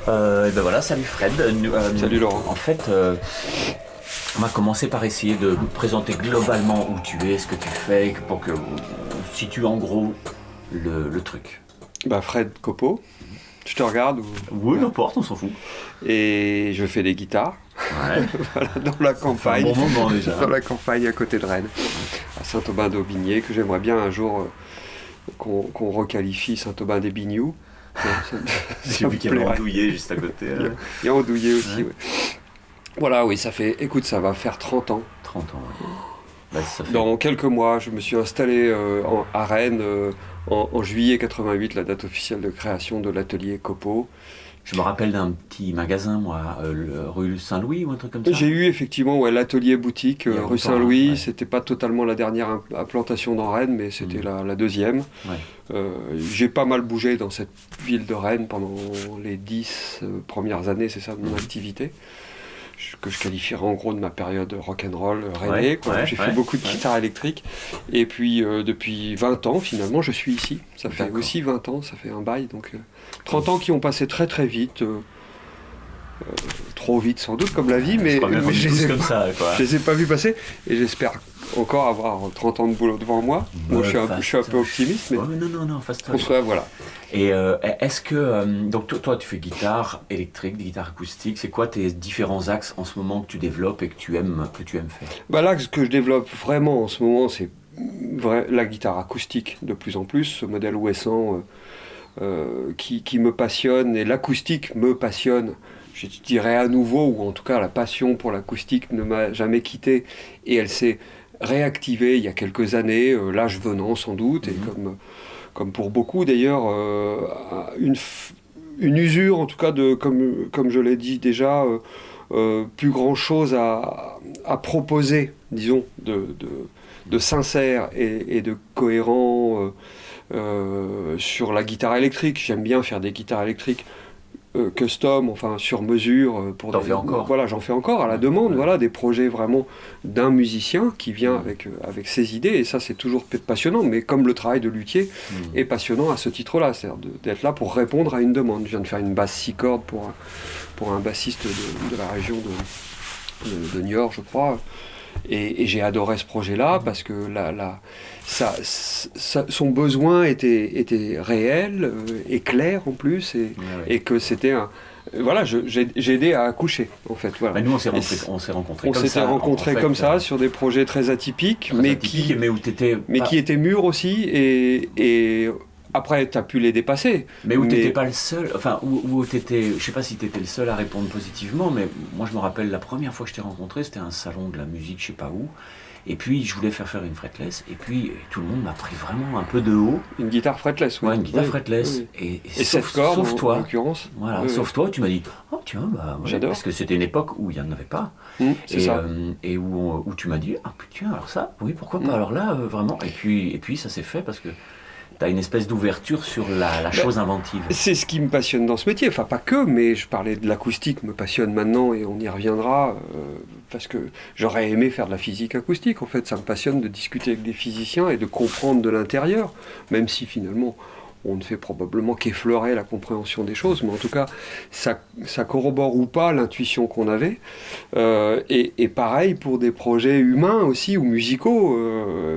Et ben voilà, salut Fred. Salut Laurent. En fait, on va commencer par essayer de présenter globalement où tu es, ce que tu fais, pour que on situe en gros le truc. Bah Fred Copeau, je te regarde. Oui, n'importe, on s'en fout. Et je fais des guitares. Ouais. Voilà, dans la campagne. Un bon moment déjà. Dans la campagne à côté de Rennes, à Saint-Aubin-d'Aubigné, que j'aimerais bien un jour qu'on requalifie Saint-Aubin-des-Bignoux. C'est lui qui est Andouillé juste à côté. Il y a Andouillé aussi, ouais. Voilà, oui, ça va faire 30 ans. 30 ans, ouais. Bah, ça fait... Dans quelques mois, je me suis installé à Rennes en juillet 88, la date officielle de création de l'atelier Copeau. Je me rappelle d'un petit magasin, moi, rue Saint-Louis ou un truc comme ça. J'ai eu effectivement l'atelier boutique rue Saint-Louis. Ouais. C'était pas totalement la dernière implantation dans Rennes, mais c'était la deuxième. Ouais. J'ai pas mal bougé dans cette ville de Rennes pendant les 10 premières années, c'est ça, de mon activité. Que je qualifierais en gros de ma période rock'n'roll rennais. J'ai fait beaucoup de guitare électrique. Et puis depuis 20 ans, finalement, je suis ici. Ça fait aussi 20 ans, ça fait un bail. Donc 30 ans qui ont passé très très vite. Trop vite sans doute, comme la vie, mais je les ai pas vus passer. Et j'espère encore avoir 30 ans de boulot devant moi. Bon, je suis un peu optimiste, mais non, fast-talk. Voilà. Et est-ce que... donc toi, tu fais guitare électrique, guitare acoustique. C'est quoi tes différents axes en ce moment que tu développes et que tu aimes faire? Bah là, ce que je développe vraiment en ce moment, c'est la guitare acoustique de plus en plus. Ce modèle Wesson qui me passionne, et l'acoustique me passionne. Je dirais à nouveau, ou en tout cas la passion pour l'acoustique ne m'a jamais quitté, et elle s'est réactivée il y a quelques années, l'âge venant sans doute, et comme pour beaucoup d'ailleurs, une usure en tout cas, comme je l'ai dit déjà, plus grand chose à proposer, disons, de sincère et de cohérent sur la guitare électrique. J'aime bien faire des guitares électriques custom, enfin sur mesure. T'en fais encore? Voilà, j'en fais encore à la demande. Voilà, des projets vraiment d'un musicien qui vient avec ses idées, et ça c'est toujours passionnant. Mais comme le travail de luthier est passionnant à ce titre-là, c'est-à-dire d'être là pour répondre à une demande. Je viens de faire une basse 6 cordes pour un bassiste de la région de Niort, je crois. Et j'ai adoré ce projet-là parce que son besoin était réel et clair en plus, et que c'était un... Voilà, j'ai aidé à accoucher en fait. Voilà. Mais nous on s'est rencontrés comme ça sur des projets très atypiques, mais qui étaient mûrs aussi, et après, tu as pu les dépasser. Mais où tu n'étais pas le seul, enfin, où t'étais, je sais pas si tu étais le seul à répondre positivement, mais moi je me rappelle la première fois que je t'ai rencontré, c'était un salon de la musique, je sais pas où, et puis je voulais faire une fretless, et puis tout le monde m'a pris vraiment un peu de haut. Une guitare fretless, oui. Ouais, une guitare fretless. Oui. Et sauf toi, en l'occurrence. Voilà, sauf toi, tu m'as dit, oh tiens, bah, ouais, j'adore. Parce que c'était une époque où il n'y en avait pas. C'est ça. Et où tu m'as dit, ah putain, alors ça, oui, pourquoi pas, alors là, vraiment. Et puis ça s'est fait parce que tu as une espèce d'ouverture sur la chose inventive. C'est ce qui me passionne dans ce métier, enfin pas que, mais je parlais de l'acoustique, me passionne maintenant, et on y reviendra, parce que j'aurais aimé faire de la physique acoustique. En fait, ça me passionne de discuter avec des physiciens et de comprendre de l'intérieur, même si finalement on ne fait probablement qu'effleurer la compréhension des choses, mais en tout cas ça corrobore ou pas l'intuition qu'on avait, et pareil pour des projets humains aussi ou musicaux.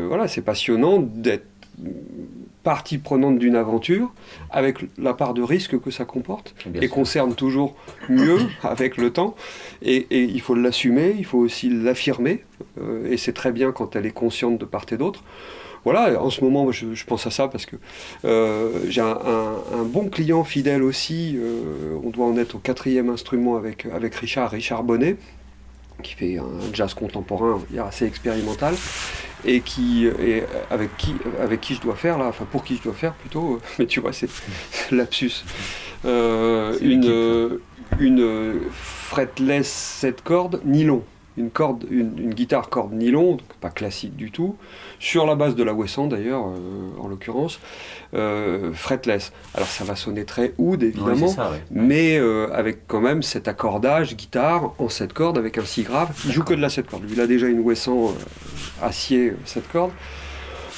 Voilà, c'est passionnant d'être partie prenante d'une aventure, avec la part de risque que ça comporte, et concerne toujours mieux avec le temps, et il faut l'assumer, il faut aussi l'affirmer, et c'est très bien quand elle est consciente de part et d'autre. Voilà, en ce moment je pense à ça parce que j'ai un bon client fidèle aussi, on doit en être au 4e instrument avec Richard Bonnet, qui fait un jazz contemporain, on va dire, assez expérimental, et avec qui je dois faire là, enfin pour qui je dois faire plutôt, mais tu vois, c'est lapsus, une fretless 7 cordes nylon, une guitare corde nylon, donc pas classique du tout, sur la base de la Wesson d'ailleurs, en l'occurrence, fretless. Alors ça va sonner très oud évidemment, ouais, ça, ouais. Mais avec quand même cet accordage guitare en 7 cordes avec un si grave. Il joue que de la 7 cordes. Lui, il a déjà une Wesson acier 7 cordes.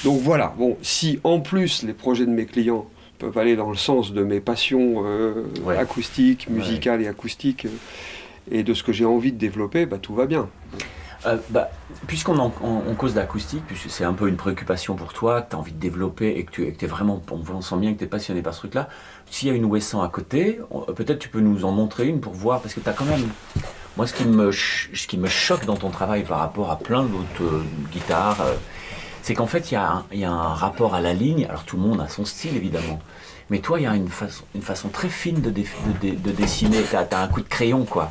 Donc voilà, bon, si en plus les projets de mes clients peuvent aller dans le sens de mes passions acoustiques, musicales et acoustiques, et de ce que j'ai envie de développer, tout va bien. Puisqu'on on cause d'acoustique, puisque c'est un peu une préoccupation pour toi, que tu as envie de développer et que tu es vraiment, on sent bien que tu es passionné par ce truc-là, s'il y a une Wesson à côté, peut-être tu peux nous en montrer une pour voir, parce que tu as quand même... Moi, ce qui me choque dans ton travail par rapport à plein d'autres guitares, c'est qu'en fait, il y a un rapport à la ligne. Alors, tout le monde a son style, évidemment. Mais toi, il y a une façon très fine de dessiner. Tu as un coup de crayon, quoi.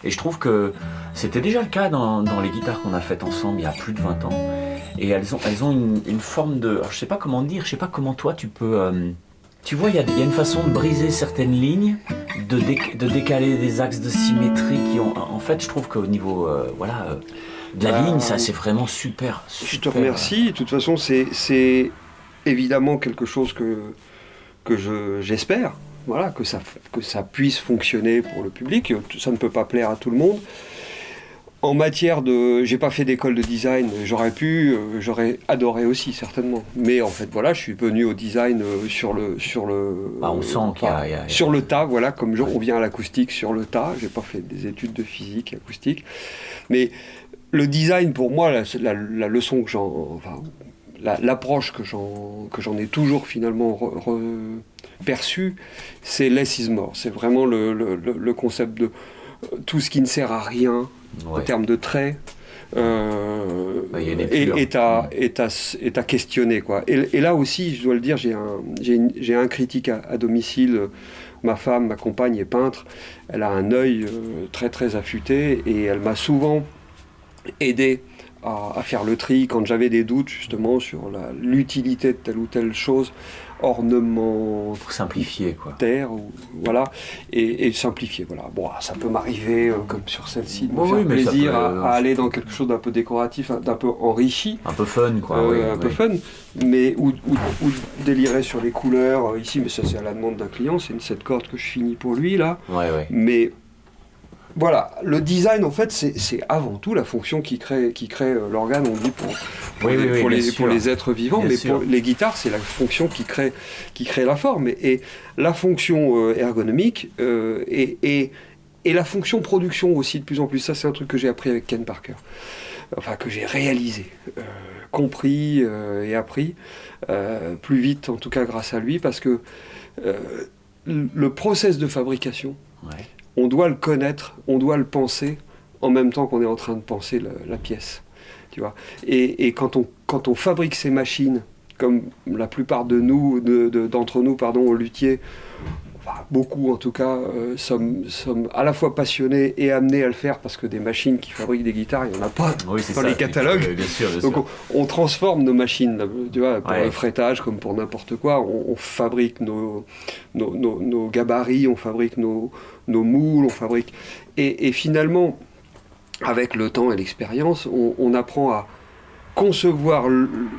Et je trouve que c'était déjà le cas dans les guitares qu'on a faites ensemble il y a plus de 20 ans. Et elles ont une forme de... Alors, je sais pas comment dire, je sais pas comment toi tu peux... tu vois, il y a une façon de briser certaines lignes, de décaler des axes de symétrie qui ont... En fait, je trouve qu'au niveau de la ligne, ça c'est vraiment super. Je te remercie. De toute façon, c'est évidemment quelque chose que j'espère. Voilà, que ça puisse fonctionner pour le public. Ça ne peut pas plaire à tout le monde. En matière de... J'ai pas fait d'école de design, j'aurais adoré aussi, certainement. Mais en fait, voilà, je suis venu au design sur le on sent qu'il y a... Sur le tas, voilà, comme on vient à l'acoustique sur le tas. J'ai pas fait des études de physique acoustique. Mais le design, pour moi, la leçon que l'approche que j'en ai toujours finalement perçue, c'est less is more. C'est vraiment le concept de tout ce qui ne sert à rien en termes de traits est à questionner, quoi. Et là aussi, je dois le dire, j'ai un critique à domicile. Ma femme, ma compagne est peintre, elle a un œil très très affûté et elle m'a souvent aidé à faire le tri quand j'avais des doutes justement sur l'utilité de telle ou telle chose, ornement, pour simplifier, quoi. Terre, voilà, et simplifier, voilà. Bon, ça peut m'arriver comme sur celle-ci, de me faire plaisir à aller dans quelque chose d'un peu décoratif, d'un peu enrichi, un peu fun, quoi. Peu fun, mais ou délirer sur les couleurs ici, mais ça c'est à la demande d'un client, c'est une 7 cordes que je finis pour lui là, mais voilà, le design en fait c'est avant tout la fonction qui crée l'organe, on dit pour les êtres vivants, bien mais sûr. Pour les guitares c'est la fonction qui crée la forme et la fonction ergonomique et la fonction production aussi de plus en plus. Ça c'est un truc que j'ai appris avec Ken Parker, enfin que j'ai réalisé, compris et appris plus vite en tout cas grâce à lui, parce que le process de fabrication, on doit le connaître, on doit le penser en même temps qu'on est en train de penser la pièce, tu vois. Et quand on fabrique ces machines, comme la plupart d'entre nous, au luthier, enfin, beaucoup en tout cas, sommes à la fois passionnés et amenés à le faire, parce que des machines qui fabriquent des guitares, il n'y en a pas dans les catalogues. Bien sûr. Donc on transforme nos machines, tu vois, pour le frettage comme pour n'importe quoi. On fabrique nos gabarits, on fabrique nos moules, on fabrique... Et finalement, avec le temps et l'expérience, on apprend à concevoir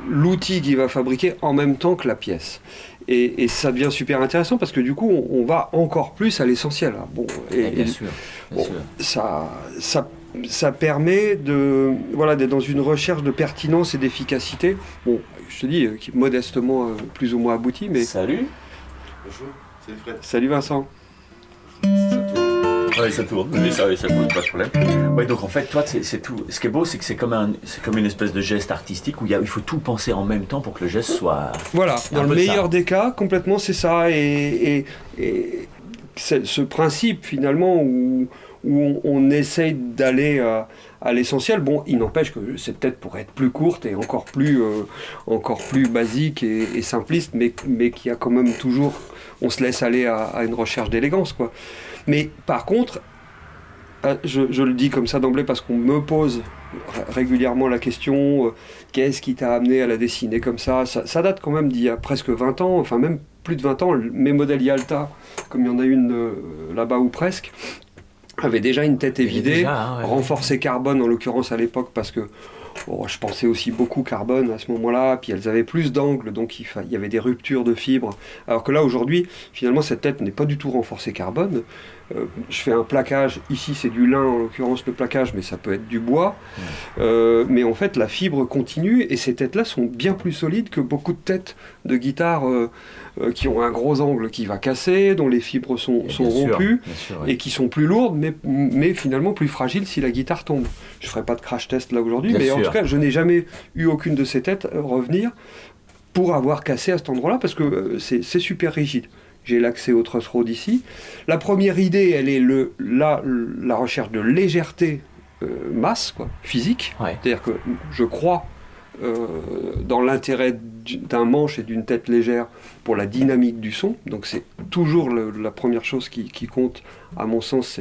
l'outil qui va fabriquer en même temps que la pièce. Et ça devient super intéressant parce que du coup, on va encore plus à l'essentiel. Bon, bien sûr. Ça permet d'être dans une recherche de pertinence et d'efficacité. Bon, je te dis, modestement plus ou moins abouti, mais... Salut. Bonjour, salut Fred. Salut Vincent. Ça tourne, ça pose pas de problème. Ouais, donc en fait, toi, c'est tout. Ce qui est beau, c'est que c'est comme une espèce de geste artistique où il faut tout penser en même temps pour que le geste soit... Voilà, dans le meilleur des cas, complètement, c'est ça. Et ce principe, finalement, où on essaye d'aller à l'essentiel, bon, il n'empêche que c'est peut-être pour être plus courte et encore plus basique et simpliste, mais qui a quand même toujours... On se laisse aller à une recherche d'élégance, quoi. Mais par contre, je le dis comme ça d'emblée parce qu'on me pose régulièrement la question qu'est-ce qui t'a amené à la dessiner comme ça, ça date quand même d'il y a presque 20 ans, enfin même plus de 20 ans. Mes modèles Yalta, comme il y en a une là-bas ou presque, avaient déjà une tête évidée, renforcée carbone en l'occurrence à l'époque, parce que Bon, je pensais aussi beaucoup carbone à ce moment-là, puis elles avaient plus d'angles, donc il y avait des ruptures de fibres. Alors que là, aujourd'hui, finalement, cette tête n'est pas du tout renforcée carbone. Je fais un plaquage, ici c'est du lin en l'occurrence le plaquage, mais ça peut être du bois. Mais en fait, la fibre continue, et ces têtes-là sont bien plus solides que beaucoup de têtes de guitare qui ont un gros angle qui va casser, dont les fibres sont rompues, et qui sont plus lourdes, mais finalement plus fragiles si la guitare tombe. Je ne ferai pas de crash test là aujourd'hui, mais en tout cas, je n'ai jamais eu aucune de ces têtes revenir pour avoir cassé à cet endroit-là, parce que c'est super rigide. J'ai l'accès au truss rod ici. La première idée, elle est la recherche de légèreté masse, quoi, physique. Ouais. C'est-à-dire que je crois dans l'intérêt d'un manche et d'une tête légère pour la dynamique du son. Donc c'est toujours la première chose qui compte, à mon sens,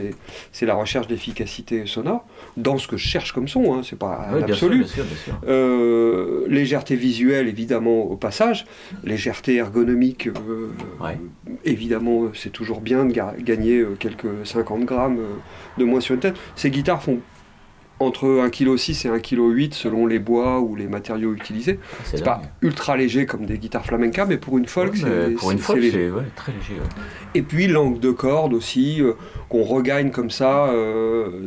c'est la recherche d'efficacité sonore, dans ce que je cherche comme son, hein, c'est pas l'absolu. Bien sûr. Légèreté visuelle, évidemment, au passage. Légèreté ergonomique, évidemment, c'est toujours bien de gagner quelques 50 grammes de moins sur une tête. Ces guitares font entre 1,6 kg et 1,8 kg selon les bois ou les matériaux utilisés. C'est pas ultra léger comme des guitares flamenca, mais pour une folk, c'est léger. C'est très léger. Ouais. Et puis l'angle de corde aussi, qu'on regagne comme ça,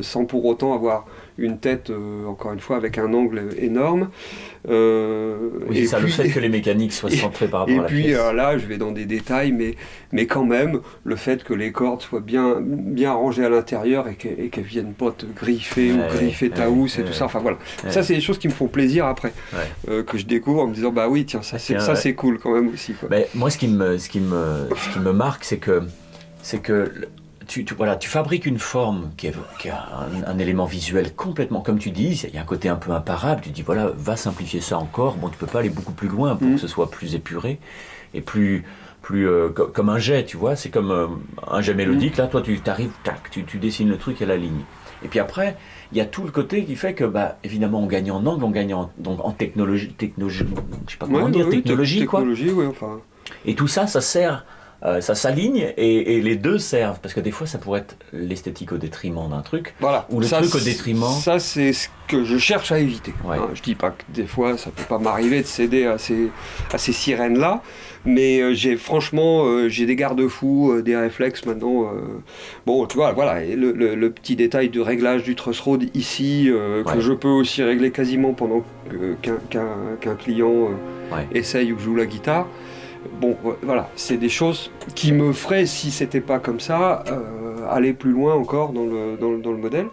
sans pour autant avoir une tête, encore une fois, avec un angle énorme. Oui, ça, le fait que les mécaniques soient centrées par rapport à la pièce. Et puis là, je vais dans des détails, mais quand même, le fait que les cordes soient bien rangées à l'intérieur et qu'elles ne viennent pas te griffer ou griffer ta housse et tout ça. Enfin voilà, ça c'est des choses qui me font plaisir après, que je découvre en me disant bah oui, tiens, ça c'est cool quand même aussi, quoi. Mais moi, ce qui me marque, c'est que tu fabriques une forme qui a un élément visuel complètement, comme tu dis, il y a un côté un peu imparable, tu dis voilà, va simplifier ça encore, bon tu peux pas aller beaucoup plus loin pour que ce soit plus épuré et plus comme un jet, tu vois, c'est comme un jet mélodique, là toi tu t'arrives, tac, tu dessines le truc à la ligne. Et puis après, il y a tout le côté qui fait que, bah, évidemment, on gagne en angle, on gagne en technologie, je sais pas comment dire, technologie, quoi. Ouais, enfin. Et tout ça, ça sert... ça s'aligne et les deux servent, parce que des fois ça pourrait être l'esthétique au détriment d'un truc, voilà, ou le truc au détriment. Ça c'est ce que je cherche à éviter. Hein, je dis pas que des fois ça peut pas m'arriver de céder à ces sirènes là, mais j'ai des garde-fous, des réflexes maintenant. Bon, tu vois, voilà, et le petit détail de réglage du truss rod ici, que je peux aussi régler quasiment pendant qu'un client essaye ou joue la guitare. Bon, voilà, c'est des choses qui me feraient, si c'était pas comme ça, aller plus loin encore dans le modèle.